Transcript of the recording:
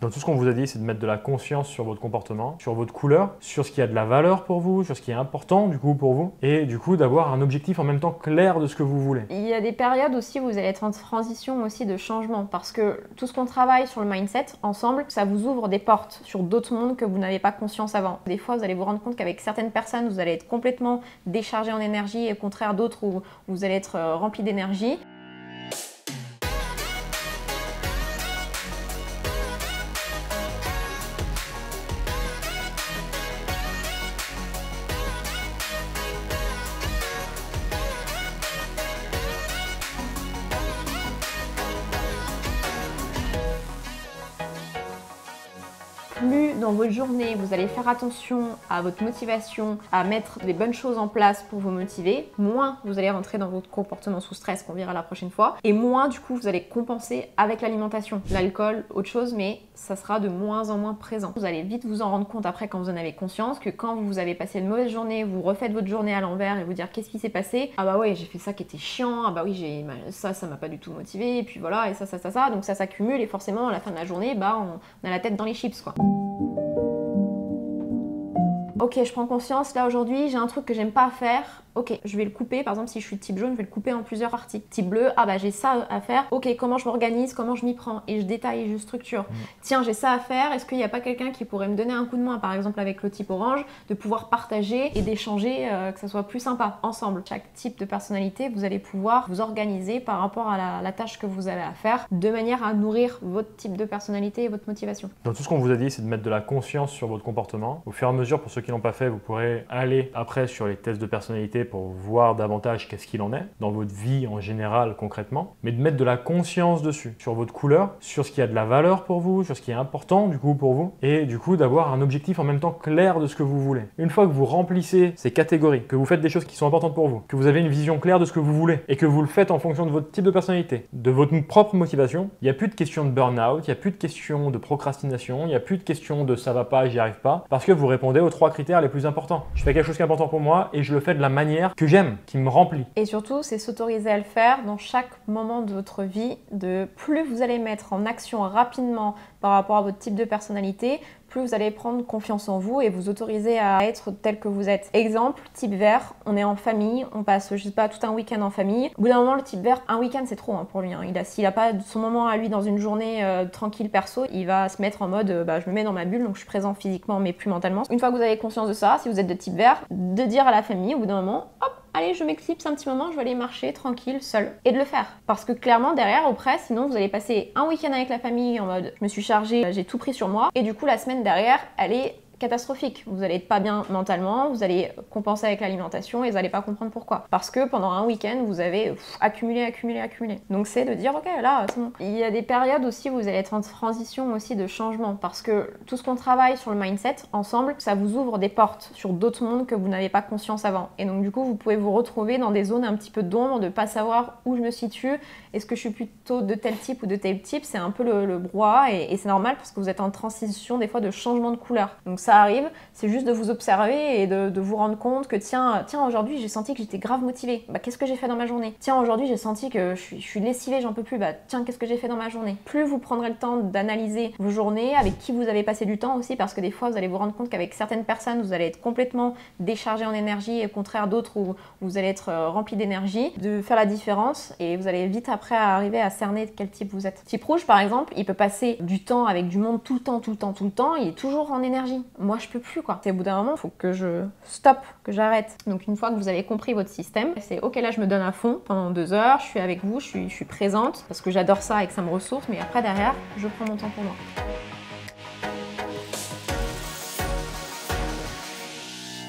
Donc tout ce qu'on vous a dit, c'est de mettre de la conscience sur votre comportement, sur votre couleur, sur ce qui a de la valeur pour vous, sur ce qui est important du coup pour vous, et du coup d'avoir un objectif en même temps clair de ce que vous voulez. Il y a des périodes aussi où vous allez être en transition aussi de changement, parce que tout ce qu'on travaille sur le mindset ensemble, ça vous ouvre des portes sur d'autres mondes que vous n'avez pas conscience avant. Des fois, vous allez vous rendre compte qu'avec certaines personnes, vous allez être complètement déchargé en énergie, et au contraire d'autres où vous allez être rempli d'énergie. Plus dans votre journée, vous allez faire attention à votre motivation, à mettre les bonnes choses en place pour vous motiver, moins vous allez rentrer dans votre comportement sous stress qu'on verra la prochaine fois, et moins du coup vous allez compenser avec l'alimentation, l'alcool, autre chose, mais ça sera de moins en moins présent. Vous allez vite vous en rendre compte après quand vous en avez conscience que quand vous avez passé une mauvaise journée, vous refaites votre journée à l'envers et vous dire qu'est-ce qui s'est passé? Ah bah ouais, j'ai fait ça qui était chiant, ah bah oui, ça m'a pas du tout motivé, et puis voilà, et ça, donc ça s'accumule et forcément à la fin de la journée, bah on a la tête dans les chips quoi. Ok, je prends conscience, là aujourd'hui j'ai un truc que j'aime pas faire, ok, je vais le couper, par exemple si je suis type jaune, je vais le couper en plusieurs parties. Type bleu, ah bah j'ai ça à faire, ok, comment je m'organise, comment je m'y prends, et je détaille et je structure. Tiens, j'ai ça à faire, est-ce qu'il n'y a pas quelqu'un qui pourrait me donner un coup de main, par exemple avec le type orange, de pouvoir partager et d'échanger, que ça soit plus sympa, ensemble. Chaque type de personnalité, vous allez pouvoir vous organiser par rapport à la tâche que vous avez à faire, de manière à nourrir votre type de personnalité et votre motivation. Donc tout ce qu'on vous a dit, c'est de mettre de la conscience sur votre comportement. Au fur et à mesure, pour ceux qui l'ont pas fait, vous pourrez aller après sur les tests de personnalité pour voir davantage qu'est-ce qu'il en est dans votre vie en général concrètement, mais de mettre de la conscience dessus, sur votre couleur, sur ce qui a de la valeur pour vous, sur ce qui est important du coup pour vous, et du coup d'avoir un objectif en même temps clair de ce que vous voulez. Une fois que vous remplissez ces catégories, que vous faites des choses qui sont importantes pour vous, que vous avez une vision claire de ce que vous voulez, et que vous le faites en fonction de votre type de personnalité, de votre propre motivation, il n'y a plus de question de burn-out, il n'y a plus de question de procrastination, il n'y a plus de question de ça va pas, j'y arrive pas, parce que vous répondez aux 3 critères les plus importants. Je fais quelque chose qui est important pour moi et je le fais de la manière que j'aime, qui me remplit. Et surtout, c'est s'autoriser à le faire dans chaque moment de votre vie. De plus vous allez mettre en action rapidement par rapport à votre type de personnalité, plus vous allez prendre confiance en vous et vous autoriser à être tel que vous êtes. Exemple, type vert, on est en famille, on passe, je sais pas, tout un week-end en famille. Au bout d'un moment, le type vert, un week-end c'est trop pour lui. S'il a pas son moment à lui dans une journée tranquille perso, il va se mettre en mode je me mets dans ma bulle, donc je suis présent physiquement mais plus mentalement. Une fois que vous avez conscience de ça, si vous êtes de type vert, de dire à la famille au bout d'un moment, hop, allez, je m'éclipse un petit moment, je vais aller marcher tranquille, seule. Et de le faire. Parce que clairement, derrière, auprès, sinon vous allez passer un week-end avec la famille en mode je me suis chargée, j'ai tout pris sur moi. Et du coup, la semaine derrière, elle est catastrophique. Vous allez être pas bien mentalement, vous allez compenser avec l'alimentation et vous allez pas comprendre pourquoi. Parce que pendant un week-end, vous avez accumulé. Donc c'est de dire, ok, là, c'est bon. Il y a des périodes aussi où vous allez être en transition aussi de changement parce que tout ce qu'on travaille sur le mindset ensemble, ça vous ouvre des portes sur d'autres mondes que vous n'avez pas conscience avant. Et donc du coup, vous pouvez vous retrouver dans des zones un petit peu d'ombre, de pas savoir où je me situe, est-ce que je suis plutôt de tel type ou de tel type, c'est un peu le brouhaha et c'est normal parce que vous êtes en transition des fois de changement de couleur. Donc ça arrive, c'est juste de vous observer et de vous rendre compte que tiens aujourd'hui j'ai senti que j'étais grave motivée, bah qu'est-ce que j'ai fait dans ma journée? Tiens aujourd'hui j'ai senti que je suis lessivée, j'en peux plus, bah tiens qu'est-ce que j'ai fait dans ma journée? Plus vous prendrez le temps d'analyser vos journées, avec qui vous avez passé du temps aussi, parce que des fois vous allez vous rendre compte qu'avec certaines personnes vous allez être complètement déchargé en énergie et au contraire d'autres où vous allez être rempli d'énergie, de faire la différence et vous allez vite après arriver à cerner de quel type vous êtes. Type rouge par exemple, il peut passer du temps avec du monde tout le temps, il est toujours en énergie. Moi je peux plus quoi. C'est au bout d'un moment, il faut que je stoppe, que j'arrête. Donc une fois que vous avez compris votre système, c'est ok là je me donne à fond pendant 2 heures, je suis avec vous, je suis présente parce que j'adore ça et que ça me ressource, mais après derrière, je prends mon temps pour moi.